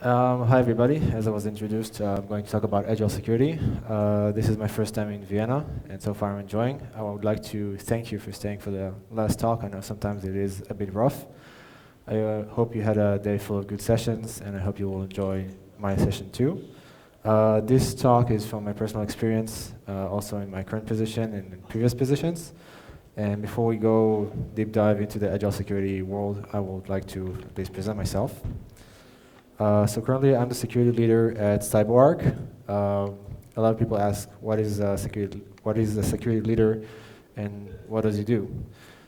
Hi everybody, as I was introduced, I'm going to talk about Agile Security. This is my first time in Vienna, and so far I'm enjoying. I would like to thank you for staying for the last talk. I know sometimes it is a bit rough. I hope you had a day full of good sessions, and I hope you will enjoy my session too. This talk is from my personal experience, also in my current position and in previous positions. And before we go deep dive into the Agile Security world, I would like to please present myself. So currently, I'm the security leader at CyberArk. A lot of people ask, what is a security leader, and what does he do?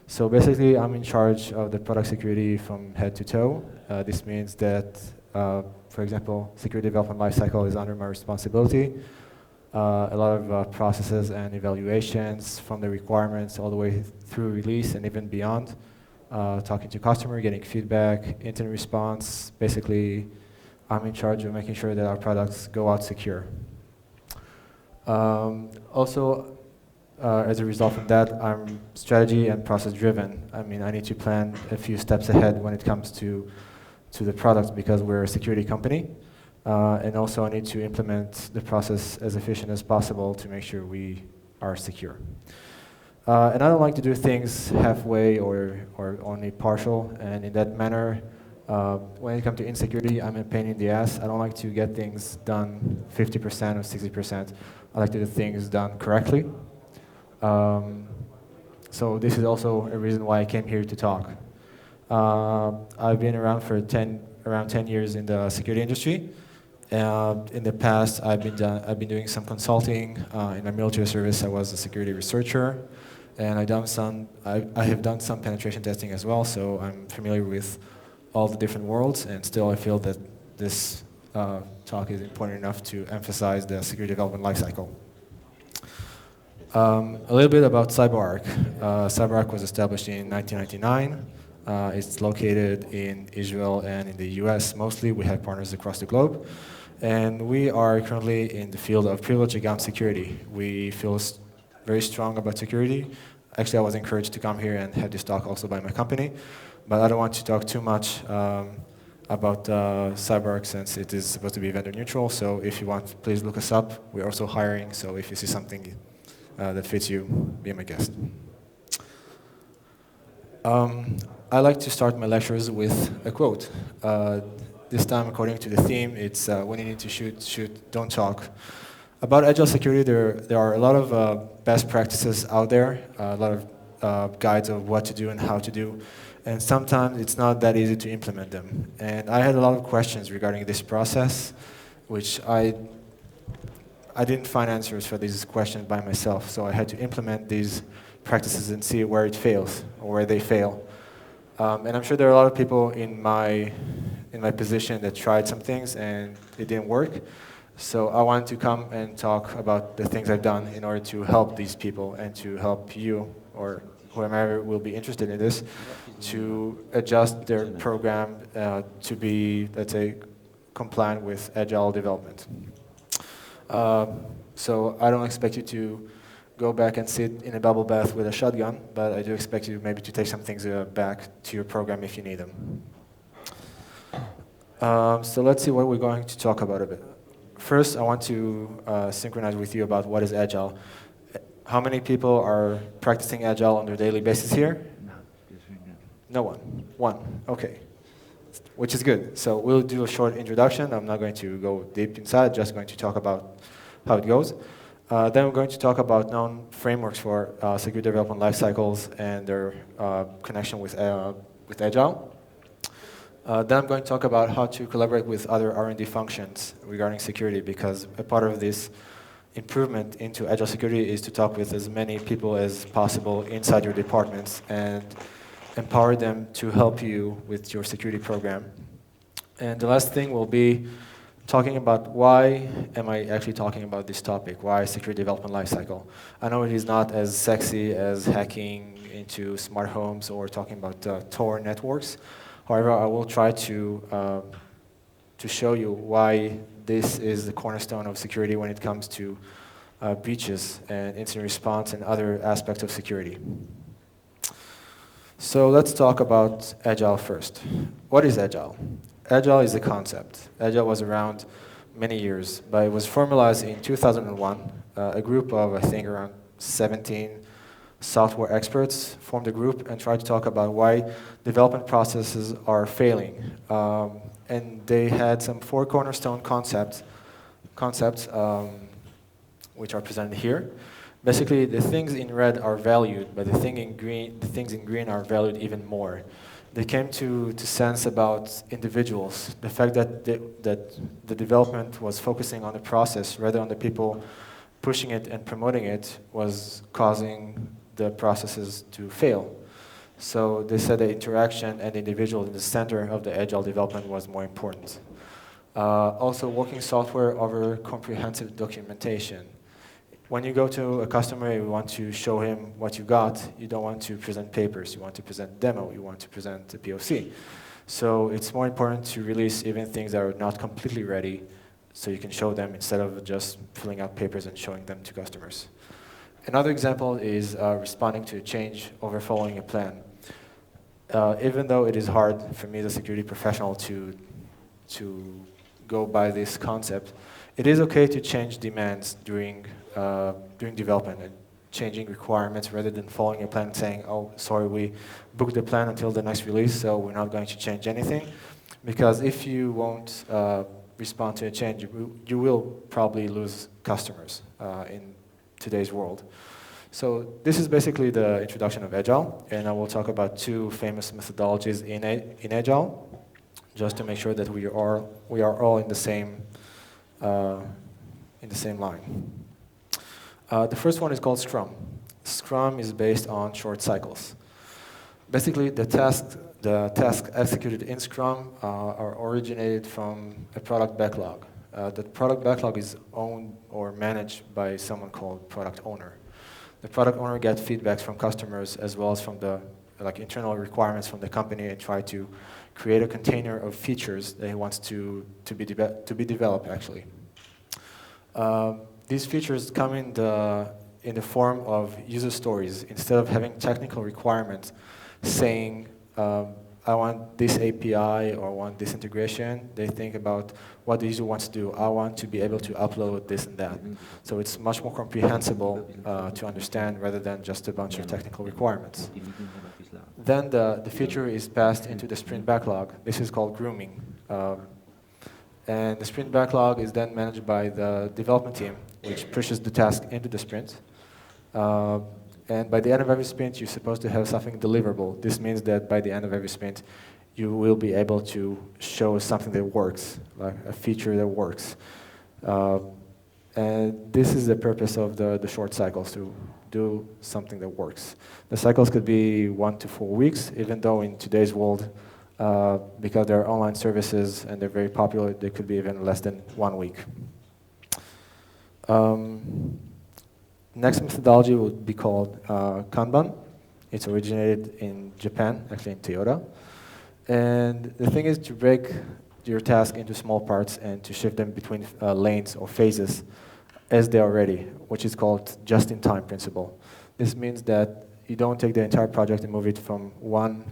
So basically, I'm in charge of the product security from head to toe. This means that, for example, security development lifecycle is under my responsibility. A lot of processes and evaluations from the requirements all the way through release and even beyond. Talking to customer, getting feedback, incident response. Basically, I'm in charge of making sure that our products go out secure. Also, as a result of that, I'm strategy and process driven. I mean, I need to plan a few steps ahead when it comes to the products because we're a security company. And also I need to implement the process as efficient as possible to make sure we are secure. And I don't like to do things halfway or only partial, and in that manner, when it comes to insecurity, I'm a pain in the ass. I don't like to get things done 50% or 60%. I like to do things done correctly. So this is also a reason why I came here to talk. I've been around for around 10 years in the security industry. In the past, I've been doing some consulting. In my military service, I was a security researcher. And I have done some penetration testing as well, so I'm familiar with all the different worlds, and still I feel that this talk is important enough to emphasize the security development lifecycle. A little bit about CyberArk. CyberArk was established in 1999. It's located in Israel and in the US mostly. We have partners across the globe. And we are currently in the field of privileged account security. We feel very strong about security. Actually, I was encouraged to come here and have this talk also by my company, but I don't want to talk too much about CyberArk since it is supposed to be vendor neutral. So if you want, please look us up. We're also hiring, so if you see something that fits you, be my guest. I like to start my lectures with a quote. This time, according to the theme, it's when you need to shoot, don't talk. About Agile Security, there are a lot of best practices out there, a lot of guides of what to do and how to do, and sometimes it's not that easy to implement them. And I had a lot of questions regarding this process, which I didn't find answers for these questions by myself, so I had to implement these practices and see where it fails, or where they fail. And I'm sure there are a lot of people in my position that tried some things and it didn't work. So I wanted to come and talk about the things I've done in order to help these people and to help you, or whoever will be interested in this, to adjust their program to be, let's say, compliant with Agile development. So I don't expect you to go back and sit in a bubble bath with a shotgun, but I do expect you maybe to take some things back to your program if you need them. So let's see what we're going to talk about a bit. First, I want to synchronize with you about what is Agile. How many people are practicing Agile on their daily basis here? No one. One. Okay. Which is good. So we'll do a short introduction. I'm not going to go deep inside, just going to talk about how it goes. Then we're going to talk about known frameworks for security development lifecycles and their connection with Agile. Then I'm going to talk about how to collaborate with other R&D functions regarding security, because a part of this improvement into Agile Security is to talk with as many people as possible inside your departments and empower them to help you with your security program. And the last thing will be talking about why am I actually talking about this topic, why security development lifecycle. I know it is not as sexy as hacking into smart homes or talking about Tor networks. However, I will try to show you why this is the cornerstone of security when it comes to breaches and incident response and other aspects of security. So let's talk about Agile first. What is Agile? Agile is a concept. Agile was around many years, but it was formalized in 2001. A group of, I think, around 17 software experts formed a group and tried to talk about why development processes are failing. And they had some 4 cornerstone concepts which are presented here. Basically, the things in red are valued, but the things in green are valued even more. They came to sense about individuals, the fact that the development was focusing on the process rather on the people pushing it and promoting it was causing the processes to fail. So they said the interaction and the individual in the center of the agile development was more important. Also, working software over comprehensive documentation. When you go to a customer, you want to show him what you got. You don't want to present papers. You want to present demo. You want to present a POC. So it's more important to release even things that are not completely ready so you can show them instead of just filling out papers and showing them to customers. Another example is responding to a change over following a plan. Even though it is hard for me as a security professional to go by this concept, it is okay to change demands during development and changing requirements rather than following a plan and saying, oh, sorry, we booked the plan until the next release, so we're not going to change anything. Because if you won't respond to a change, you will probably lose customers in today's world. So this is basically the introduction of Agile, and I will talk about 2 famous methodologies in Agile, just to make sure that we are all in the same line. The first one is called Scrum. Scrum is based on short cycles. Basically, the tasks executed in Scrum are originated from a product backlog. The product backlog is owned or managed by someone called product owner. The product owner gets feedbacks from customers as well as from the internal requirements from the company and try to create a container of features that he wants to be developed actually. These features come in the form of user stories. Instead of having technical requirements saying, I want this API or I want this integration, they think about what the user wants to do. I want to be able to upload this and that. So it's much more comprehensible to understand rather than just a bunch of technical requirements. Then the feature is passed into the sprint backlog. This is called grooming. And the sprint backlog is then managed by the development team, which pushes the task into the sprint. And by the end of every sprint, you're supposed to have something deliverable. This means that by the end of every sprint, you will be able to show something that works, like a feature that works. And this is the purpose of the short cycles, to do something that works. The cycles could be 1 to 4 weeks, even though in today's world, because they're online services and they're very popular, they could be even less than 1 week. Next methodology would be called Kanban. It's originated in Japan, actually in Toyota. And the thing is to break your task into small parts and to shift them between lanes or phases as they are ready, which is called just-in-time principle. This means that you don't take the entire project and move it from one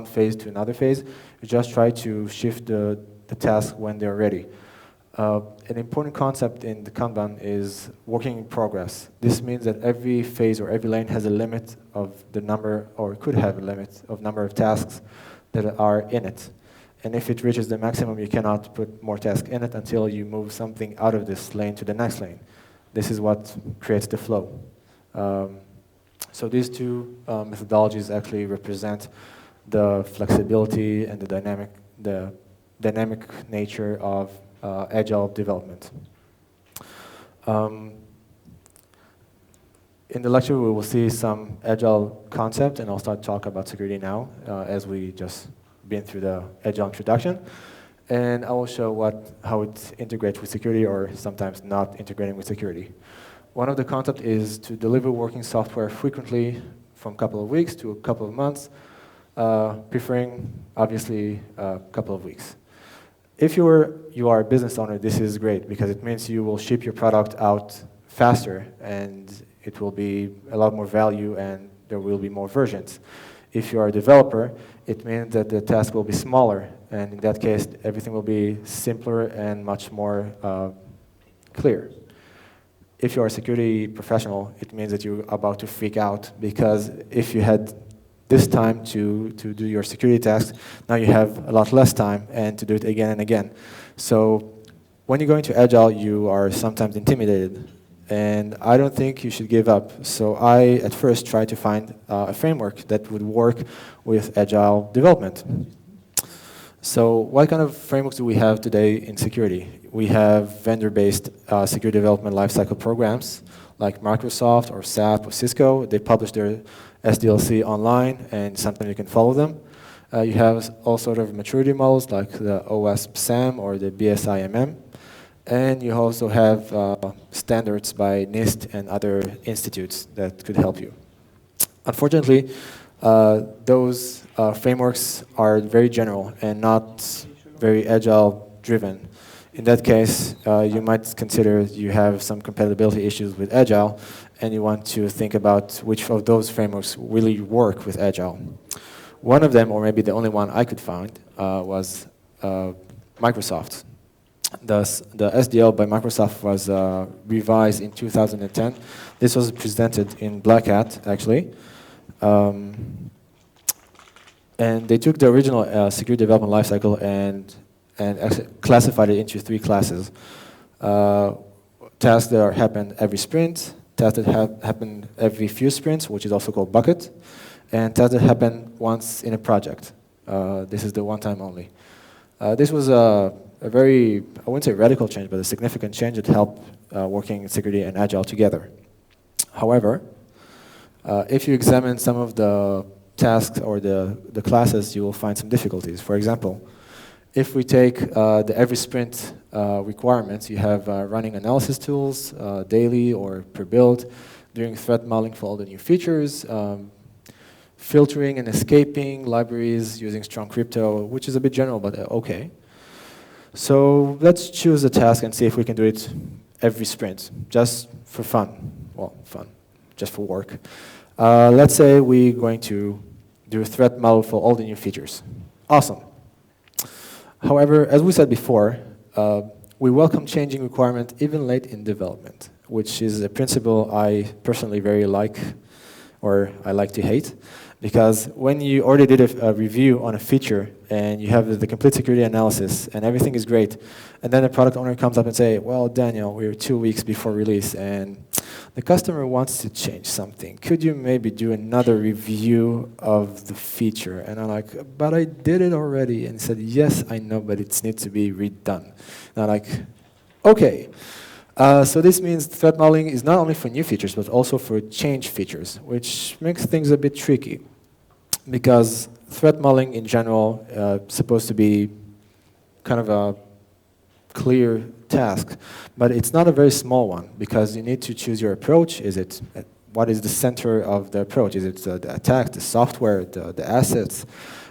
phase to another phase. You just try to shift the task when they're ready. An important concept in the Kanban is working in progress. This means that every phase or every lane has a limit of the number, or could have a limit of number of tasks that are in it. And if it reaches the maximum, you cannot put more tasks in it until you move something out of this lane to the next lane. This is what creates the flow. So these 2 methodologies actually represent the flexibility and the dynamic nature of agile development. In the lecture, we will see some agile concept, and I'll start to talk about security now, as we just been through the agile introduction. And I will show how it integrates with security, or sometimes not integrating with security. One of the concepts is to deliver working software frequently, from a couple of weeks to a couple of months, preferring, obviously, a couple of weeks. If you are a business owner, this is great because it means you will ship your product out faster and it will be a lot more value and there will be more versions. If you are a developer, it means that the task will be smaller And in that case, everything will be simpler and much more clear. If you are a security professional, it means that you're about to freak out, because if you had this time to do your security tasks, now you have a lot less time and to do it again and again. So when you go into Agile, you are sometimes intimidated. And I don't think you should give up. So I, at first, tried to find a framework that would work with Agile development. So what kind of frameworks do we have today in security? We have vendor-based security development lifecycle programs like Microsoft or SAP or Cisco. They publish their SDLC online, and sometimes you can follow them. You have all sort of maturity models like the OWASP-SAM or the BSIMM. And you also have standards by NIST and other institutes that could help you. Unfortunately, those frameworks are very general and not very Agile driven. In that case, you might consider you have some compatibility issues with Agile, and you want to think about which of those frameworks really work with Agile. One of them, or maybe the only one I could find, was Microsoft. The SDL by Microsoft was revised in 2010. This was presented in Black Hat, actually. And they took the original security development lifecycle and classified it into 3 classes. Tasks that happen every sprint, tasks that happen every few sprints, which is also called bucket, and tasks that happen once in a project. This is the one time only. This was a very, I wouldn't say radical change, but a significant change that helped working in security and Agile together. However, if you examine some of the tasks or the classes, you will find some difficulties. For example, if we take the every sprint requirements, you have running analysis tools, daily or per build, doing threat modeling for all the new features, filtering and escaping libraries using strong crypto, which is a bit general, but okay. So let's choose a task and see if we can do it every sprint, just for fun. Well, fun, just for work. Let's say we're going to do a threat model for all the new features. Awesome. However, as we said before, we welcome changing requirement even late in development, which is a principle I personally very like, or I like to hate. Because when you already did a review on a feature and you have the complete security analysis and everything is great, and then the product owner comes up and say, well, Daniel, we're 2 weeks before release and the customer wants to change something. Could you maybe do another review of the feature? And I'm like, but I did it already. And he said, yes, I know, but it needs to be redone. And I'm like, okay. So this means threat modeling is not only for new features, but also for change features, which makes things a bit tricky. Because threat modeling in general is supposed to be kind of a clear task, but it's not a very small one, because you need to choose your approach. What is the center of the approach? Is it the attack, the software, the assets?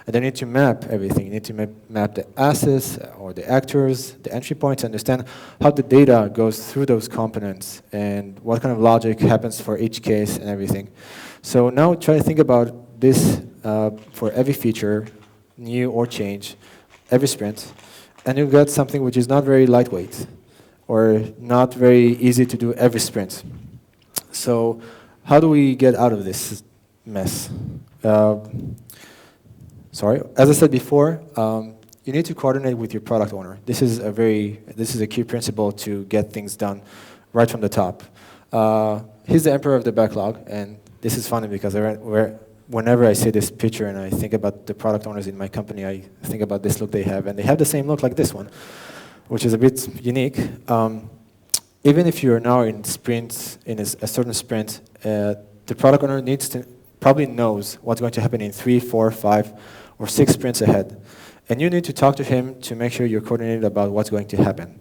And then you need to map everything. You need to map the assets or the actors, the entry points, understand how the data goes through those components and what kind of logic happens for each case and everything. So now try to think about this for every feature, new or change, every sprint, and you'll get something which is not very lightweight or not very easy to do every sprint. So how do we get out of this mess? As I said before, you need to coordinate with your product owner. This is a key principle to get things done right from the top. He's the emperor of the backlog, and this is funny because whenever I see this picture and I think about the product owners in my company, I think about this look they have, and they have the same look like this one, which is a bit unique. Even if you're now in sprints, in a certain sprint, the product owner probably knows what's going to happen in 3, 4, 5, or 6 sprints ahead. And you need to talk to him to make sure you're coordinated about what's going to happen.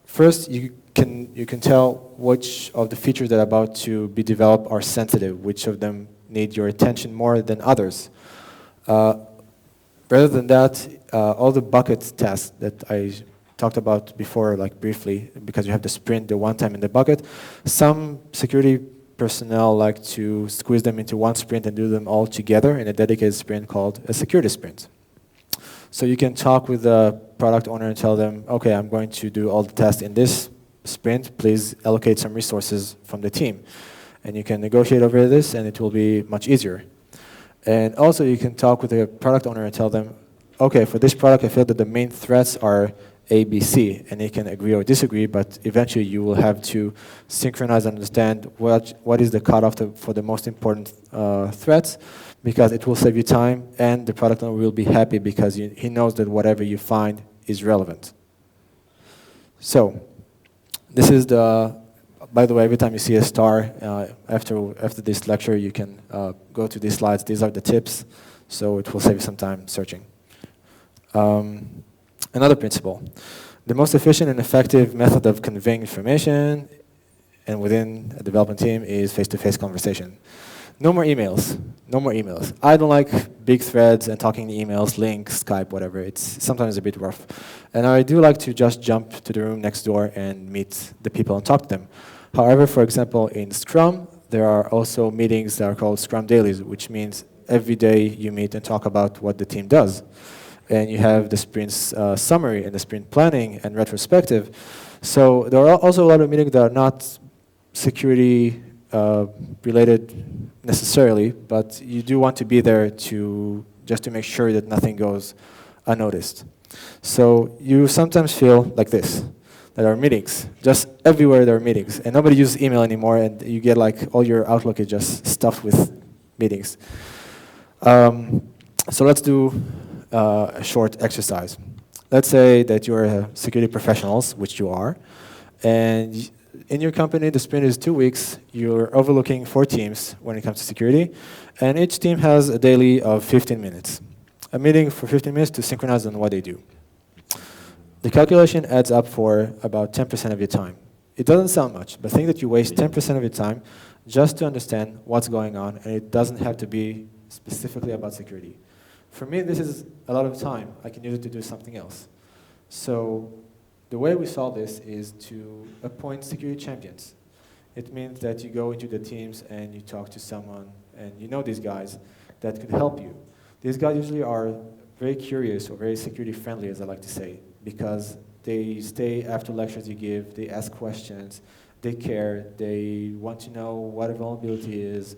First, you can tell which of the features that are about to be developed are sensitive, which of them need your attention more than others. Rather than that, all the bucket tasks that I talked about before, like briefly, because you have the sprint, the one time in the bucket, some security personnel like to squeeze them into one sprint and do them all together in a dedicated sprint called a security sprint. So you can talk with the product owner and tell them, okay, I'm going to do all the tests in this sprint. Please allocate some resources from the team. And you can negotiate over this, and it will be much easier. And also, you can talk with the product owner and tell them, okay, for this product, I feel that the main threats are A, B, C, and they can agree or disagree, but eventually you will have to synchronize and understand what is the cutoff for the most important threats, because it will save you time, and the product owner will be happy because he knows that whatever you find is relevant. So, this is by the way, every time you see a star, after this lecture, you can go to these slides. These are the tips, so it will save you some time searching. Another principle. The most efficient and effective method of conveying information and within a development team is face-to-face conversation. No more emails. No more emails. I don't like big threads and talking emails, links, Skype, whatever. It's sometimes a bit rough. And I do like to just jump to the room next door and meet the people and talk to them. However, for example, in Scrum, there are also meetings that are called Scrum Dailies, which means every day you meet and talk about what the team does. And you have the sprint's summary and the sprint planning and retrospective. So there are also a lot of meetings that are not security related necessarily, but you do want to be there just to make sure that nothing goes unnoticed. So you sometimes feel like this. There are meetings. Just everywhere there are meetings. And nobody uses email anymore, and you get like all your Outlook is just stuffed with meetings. So let's do a short exercise. Let's say that you're security professionals, which you are, and in your company, the sprint is 2 weeks. You're overlooking 4 teams when it comes to security, and each team has a daily of 15 minutes. A meeting for 15 minutes to synchronize on what they do. The calculation adds up for about 10% of your time. It doesn't sound much, but think that you waste 10% of your time just to understand what's going on, and it doesn't have to be specifically about security. For me, this is a lot of time. I can use it to do something else. So the way we solve this is to appoint security champions. It means that you go into the teams and you talk to someone, and you know these guys that could help you. These guys usually are very curious or very security friendly, as I like to say, because they stay after lectures you give, they ask questions, they care, they want to know what a vulnerability is,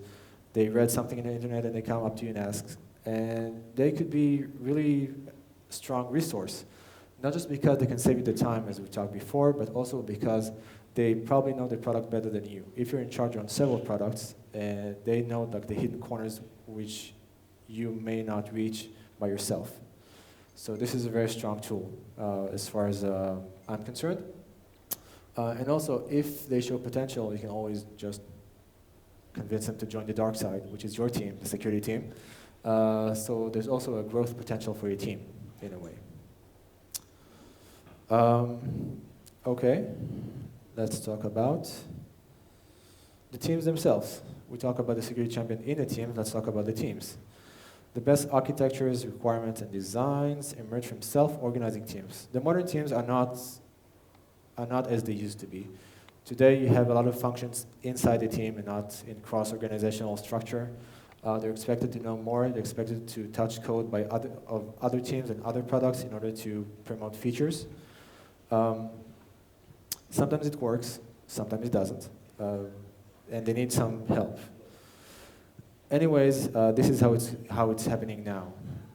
they read something on the internet and they come up to you and ask. And they could be really strong resource, not just because they can save you the time, as we talked before, but also because they probably know the product better than you. If you're in charge on several products, they know like the hidden corners which you may not reach by yourself. So this is a very strong tool as far as I'm concerned. And also, if they show potential, you can always just convince them to join the dark side, which is your team, the security team. So there's also a growth potential for your team, in a way. Okay, let's talk about the teams themselves. We talk about the security champion in a team, let's talk about the teams. The best architectures, requirements, and designs emerge from self-organizing teams. The modern teams are not as they used to be. Today, you have a lot of functions inside the team and not in cross-organizational structure. They're expected to know more. They're expected to touch code by other teams and other products in order to promote features. Sometimes it works, sometimes it doesn't, and they need some help. Anyways, this is how it's happening now.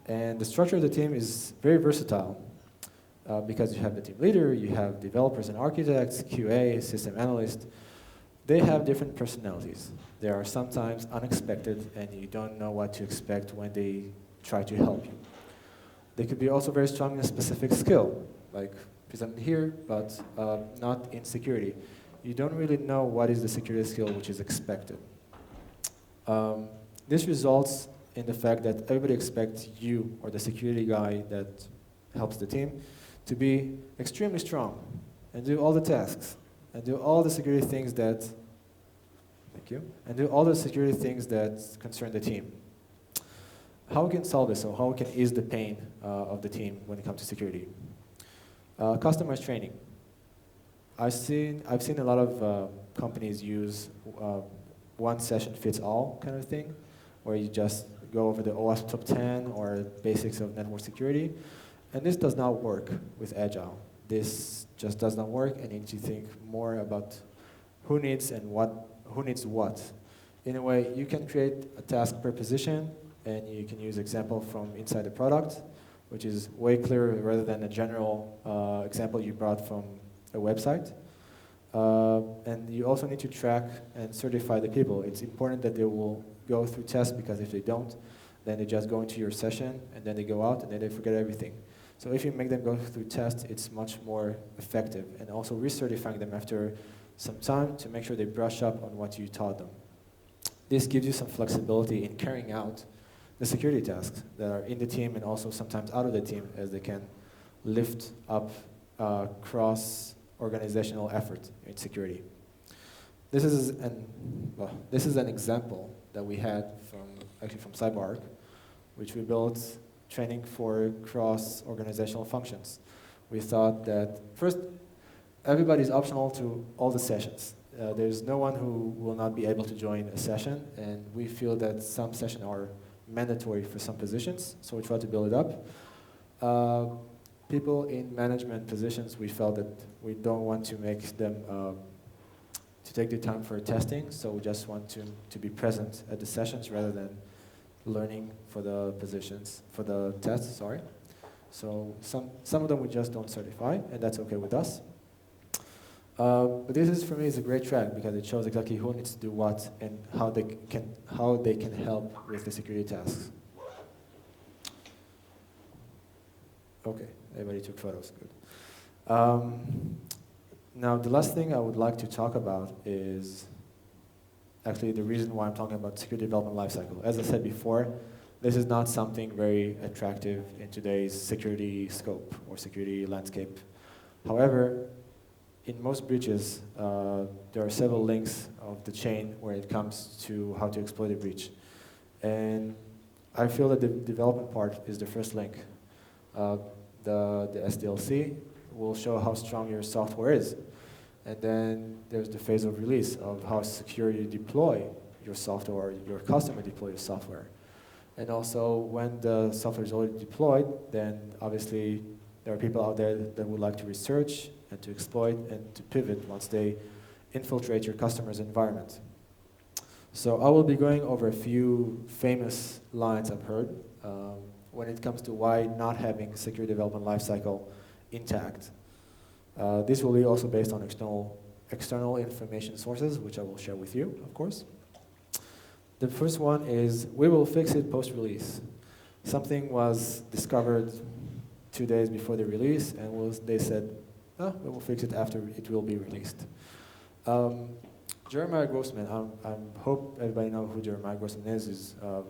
And the structure of the team is very versatile because you have the team leader, you have developers and architects, QA, system analysts. They have different personalities. They are sometimes unexpected, and you don't know what to expect when they try to help you. They could be also very strong in a specific skill, like presented here, but not in security. You don't really know what is the security skill which is expected. This results in the fact that everybody expects you, or the security guy that helps the team, to be extremely strong and do all the tasks and do all the security things that, thank you, and do all the security things that concern the team. How we can solve this, or how we can ease the pain of the team when it comes to security? Customized training. I've seen a lot of companies use one session fits all kind of thing, where you just go over the OWASP top 10 or basics of network security, And this does not work with Agile. This just does not work, and you need to think more about who needs what. In a way, you can create a task per position, and you can use example from inside the product, which is way clearer rather than a general example you brought from a website. And you also need to track and certify the people. It's important that they will go through tests, because if they don't, then they just go into your session, and then they go out, and then they forget everything. So if you make them go through tests, it's much more effective. And also recertifying them after some time to make sure they brush up on what you taught them. This gives you some flexibility in carrying out the security tasks that are in the team and also sometimes out of the team, as they can lift up cross-organizational effort in security. This is an example that we had from CyberArk, which we built training for cross-organizational functions. We thought that, first, everybody's optional to all the sessions. There's no one who will not be able to join a session, and we feel that some sessions are mandatory for some positions, so we try to build it up. People in management positions, we felt that we don't want to make them to take the time for testing, so we just want to be present at the sessions rather than learning for the positions, for the tests, sorry. So some of them we just don't certify, and that's okay with us. But this is, for me, is a great track because it shows exactly who needs to do what and how they can help with the security tasks. Okay, everybody took photos, good. Now, the last thing I would like to talk about is actually the reason why I'm talking about security development lifecycle. As I said before, this is not something very attractive in today's security scope or security landscape. However, in most breaches, there are several links of the chain where it comes to how to exploit a breach. And I feel that the development part is the first link. The SDLC will show how strong your software is. And then there's the phase of release of how secure you deploy your software, or your customer deploy your software. And also, when the software is already deployed, then obviously there are people out there that would like to research and to exploit and to pivot once they infiltrate your customer's environment. So I will be going over a few famous lines I've heard when it comes to why not having secure development lifecycle intact. This will be also based on external information sources, which I will share with you, of course. The first one is, we will fix it post-release. Something was discovered 2 days before the release, and they said, oh, we will fix it after it will be released. Jeremiah Grossman, I hope everybody knows who Jeremiah Grossman is. He's a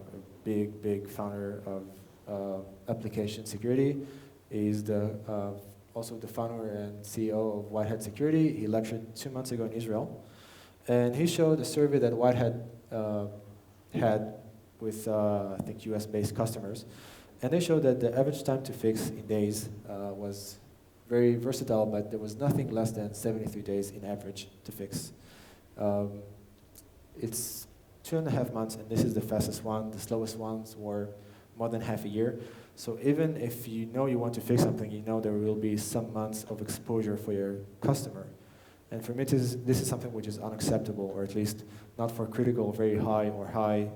big founder of application security. He's also the founder and CEO of Whitehat Security. He lectured 2 months ago in Israel. And he showed a survey that Whitehat had with, I think, US-based customers. And they showed that the average time to fix in days was very versatile, but there was nothing less than 73 days in average to fix. It's 2.5 months, and this is the fastest one. The slowest ones were more than half a year. So even if you know you want to fix something, you know there will be some months of exposure for your customer. And for me, this is something which is unacceptable, or at least not for critical, very high or high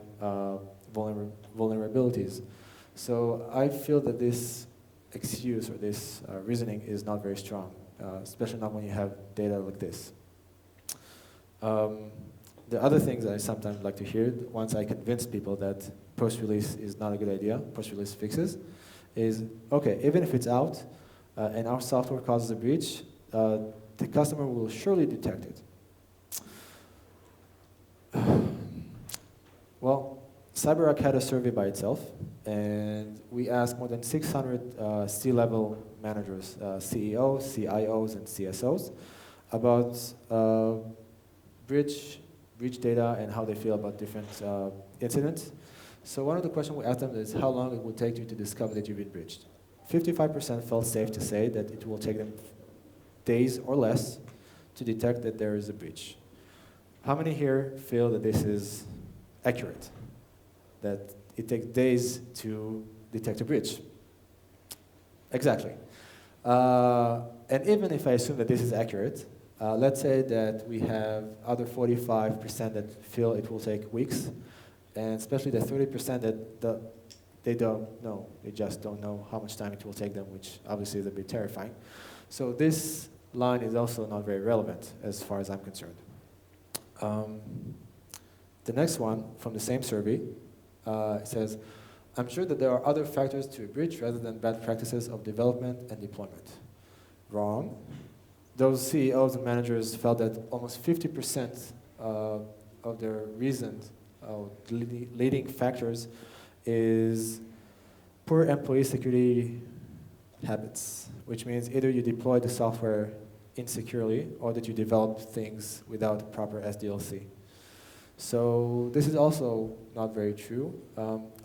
vulnerabilities. So I feel that this excuse or this reasoning is not very strong, especially not when you have data like this. The other things that I sometimes like to hear, once I convince people that post-release is not a good idea, post-release fixes, is, okay, even if it's out and our software causes a breach, the customer will surely detect it. Well, CyberArk had a survey by itself, and we asked more than 600 C-level managers, CEOs, CIOs, and CSOs, about breach data and how they feel about different incidents. So one of the questions we asked them is how long it would take you to discover that you've been breached. 55% felt safe to say that it will take them days or less to detect that there is a breach. How many here feel that this is accurate? That it takes days to detect a breach? Exactly. And even if I assume that this is accurate, let's say that we have other 45% that feel it will take weeks, and especially the 30% they don't know. They just don't know how much time it will take them, which obviously is a bit terrifying. So this line is also not very relevant as far as I'm concerned. The next one from the same survey it says, I'm sure that there are other factors to a breach rather than bad practices of development and deployment. Wrong. Those CEOs and managers felt that almost 50% of their reasons, leading factors, is poor employee security habits, which means either you deploy the software insecurely or that you develop things without proper SDLC. So this is also not very true.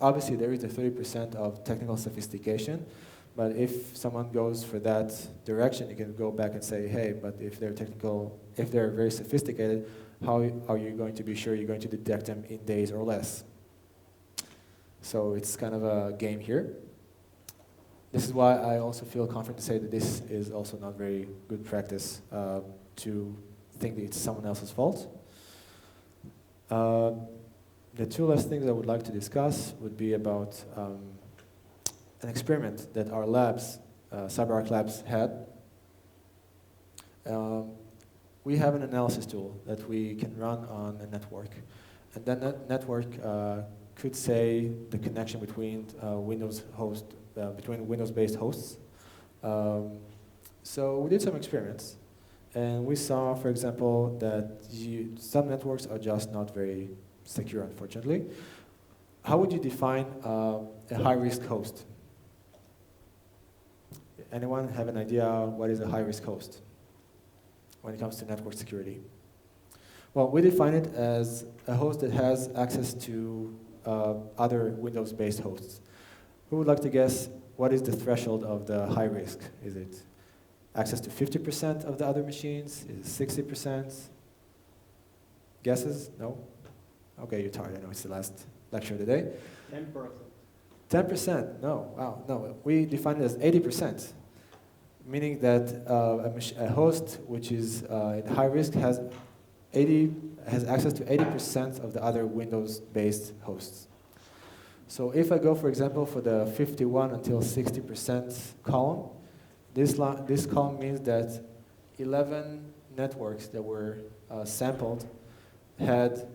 Obviously, there is a 30% of technical sophistication, but if someone goes for that direction, you can go back and say, hey, but if they're technical, if they're very sophisticated, how are you going to be sure you're going to detect them in days or less? So it's kind of a game here. This is why I also feel confident to say that this is also not very good practice to think that it's someone else's fault. The two last things I would like to discuss would be about an experiment that our labs, CyberArk labs, had. We have an analysis tool that we can run on a network. And then that network could say the connection between between Windows-based hosts. So we did some experiments. And we saw, for example, that some networks are just not very secure, unfortunately. How would you define a high-risk host? Anyone have an idea what is a high-risk host when it comes to network security? Well, we define it as a host that has access to other Windows-based hosts. Who would like to guess what is the threshold of the high risk? Is it access to 50% of the other machines? Is it 60%? Guesses? No? Okay, you're tired. I know it's the last lecture of the day. 10%. 10%? No. Wow. No. We define it as 80%, meaning that a host which is in high risk has access to 80% of the other Windows-based hosts. So if I go, for example, for the 51 until 60% column, this column means that 11 networks that were sampled had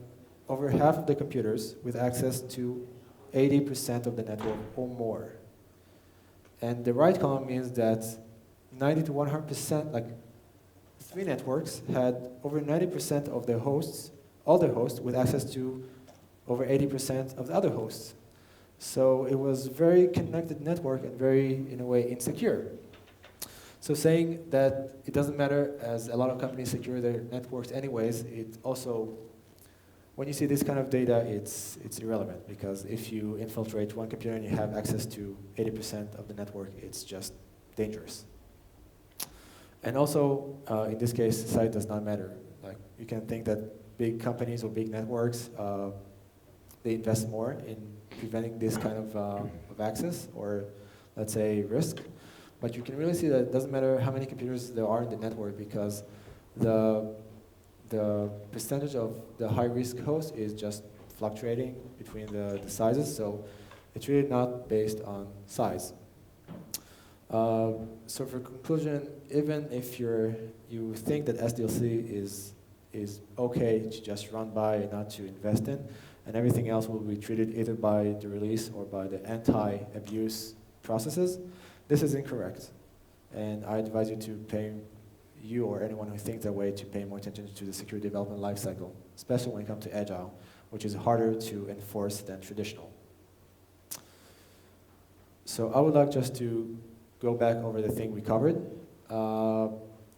over half of the computers with access to 80% of the network or more. And the right column means that 90 to 100%, like 3 networks had over 90% of their hosts, all their hosts, with access to over 80% of the other hosts. So it was very connected network and very, in a way, insecure. So saying that it doesn't matter, as a lot of companies secure their networks anyways, it also, when you see this kind of data, it's irrelevant, because if you infiltrate one computer and you have access to 80% of the network, it's just dangerous. And also, in this case, size does not matter. Like, you can think that big companies or big networks, they invest more in preventing this kind of access, or let's say risk. But you can really see that it doesn't matter how many computers there are in the network, because the percentage of the high-risk host is just fluctuating between the sizes, so it's really not based on size. So for conclusion, even if you think that SDLC is okay to just run by and not to invest in, and everything else will be treated either by the release or by the anti-abuse processes, this is incorrect. And I advise you to pay, you or anyone who thinks that way, to pay more attention to the security development lifecycle, especially when it comes to Agile, which is harder to enforce than traditional. So I would like just to go back over the thing we covered.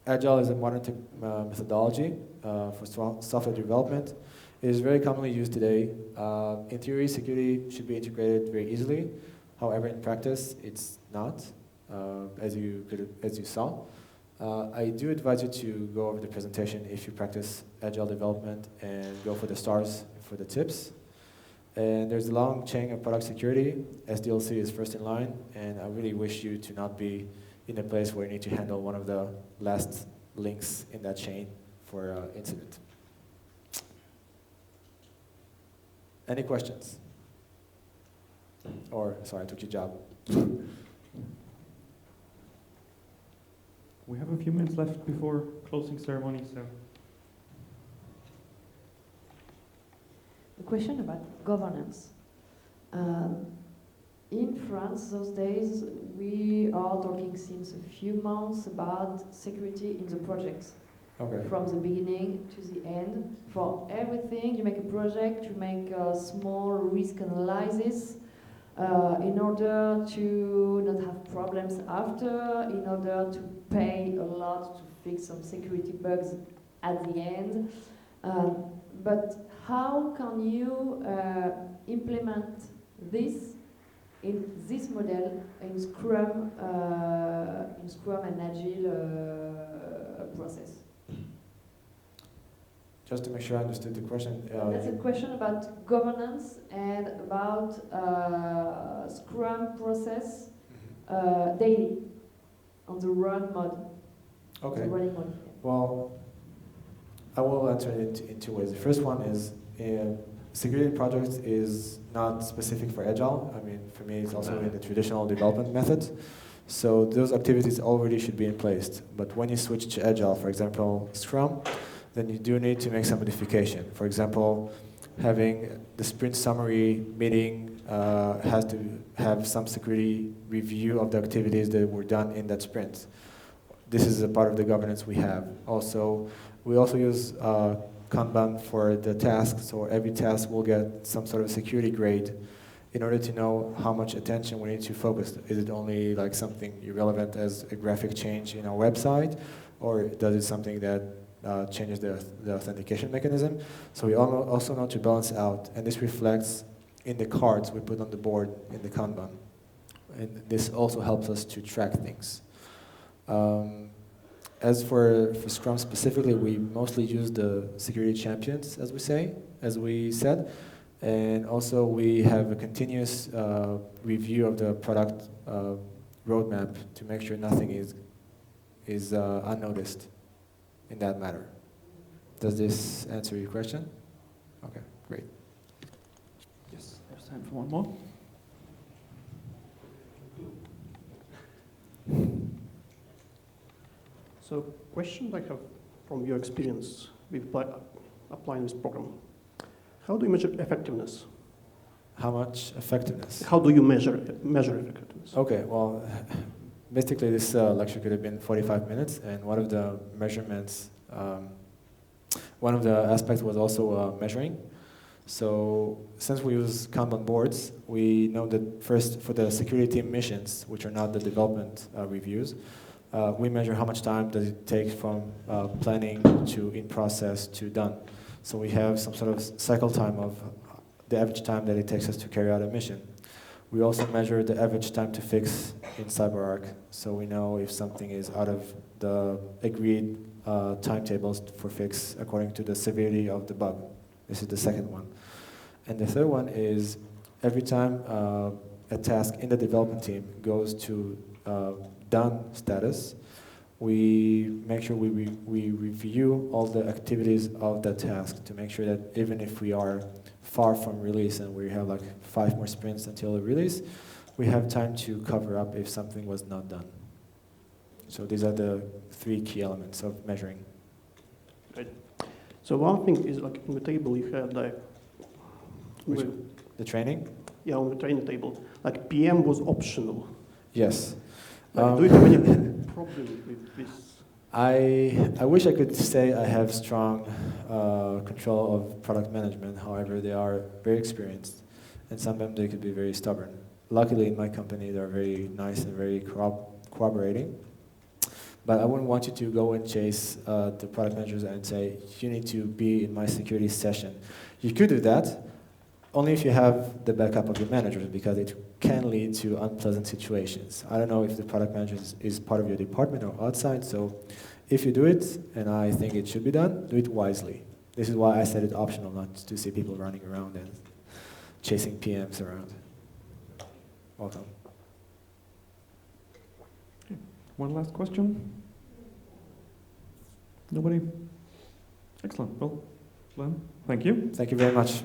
Agile is a modern methodology for software development. It is very commonly used today. In theory, security should be integrated very easily. However, in practice, it's not, as you saw. I do advise you to go over the presentation if you practice Agile development and go for the stars for the tips. And there's a long chain of product security. SDLC is first in line, and I really wish you to not be in a place where you need to handle one of the last links in that chain for incident. Any questions? Or, sorry, I took your job. We have a few minutes left before closing ceremony, so. A question about governance. In France, those days, we are talking since a few months about security in the projects. Okay. From the beginning to the end. For everything, you make a project, you make a small risk analysis in order to not have problems after, in order to pay a lot to fix some security bugs at the end. But how can you implement this in this model in Scrum and Agile process? Just to make sure I understood the question. That's a question about governance and about Scrum process daily on the run mode. Okay. The running mode. Well, I will answer it in two ways. The first one is security projects is not specific for Agile. I mean, for me, it's also in the traditional development methods. So those activities already should be in place. But when you switch to Agile, for example, Scrum, then you do need to make some modification. For example, having the sprint summary meeting has to have some security review of the activities that were done in that sprint. This is a part of the governance we have. Also, we also use Kanban for the tasks, so every task will get some sort of security grade in order to know how much attention we need to focus. Is it only like something irrelevant as a graphic change in our website, or does it something that changes the authentication mechanism? So we also know to balance out, and this reflects in the cards we put on the board in the Kanban. And this also helps us to track things. As for Scrum specifically, we mostly use the security champions, as we said, and also we have a continuous review of the product roadmap to make sure nothing is unnoticed in that matter. Does this answer your question? Okay, great. Yes, there's time for one more. So, question I have from your experience with applying this program. How do you measure effectiveness? How much effectiveness? How do you measure effectiveness? Okay, well, basically this lecture could have been 45 minutes, and one of the measurements, one of the aspects was also measuring. So since we use Kanban boards, we know that first for the security team missions, which are not the development reviews, we measure how much time does it take from planning to in process to done. So we have some sort of cycle time of the average time that it takes us to carry out a mission. We also measure the average time to fix in CyberArk, so we know if something is out of the agreed timetables for fix according to the severity of the bug. This is the second one. And the third one is every time a task in the development team goes to done status, we make sure we review all the activities of that task to make sure that even if we are far from release and we have like 5 more sprints until the release, we have time to cover up if something was not done. So these are the 3 key elements of measuring. Right. So one thing is like in the table you had like... The training? Yeah, on the training table. Like PM was optional. Yes. Like, do you have any problem with this? I wish I could say I have strong control of product management. However, they are very experienced, and sometimes they could be very stubborn. Luckily, in my company, they're very nice and very cooperating. But I wouldn't want you to go and chase the product managers and say, you need to be in my security session. You could do that, only if you have the backup of your managers, because it can lead to unpleasant situations. I don't know if the product manager is part of your department or outside, so if you do it, and I think it should be done, do it wisely. This is why I said it optional, not to see people running around and chasing PMs around. Welcome. One last question? Nobody? Excellent. Well, Glenn, thank you. Thank you very much.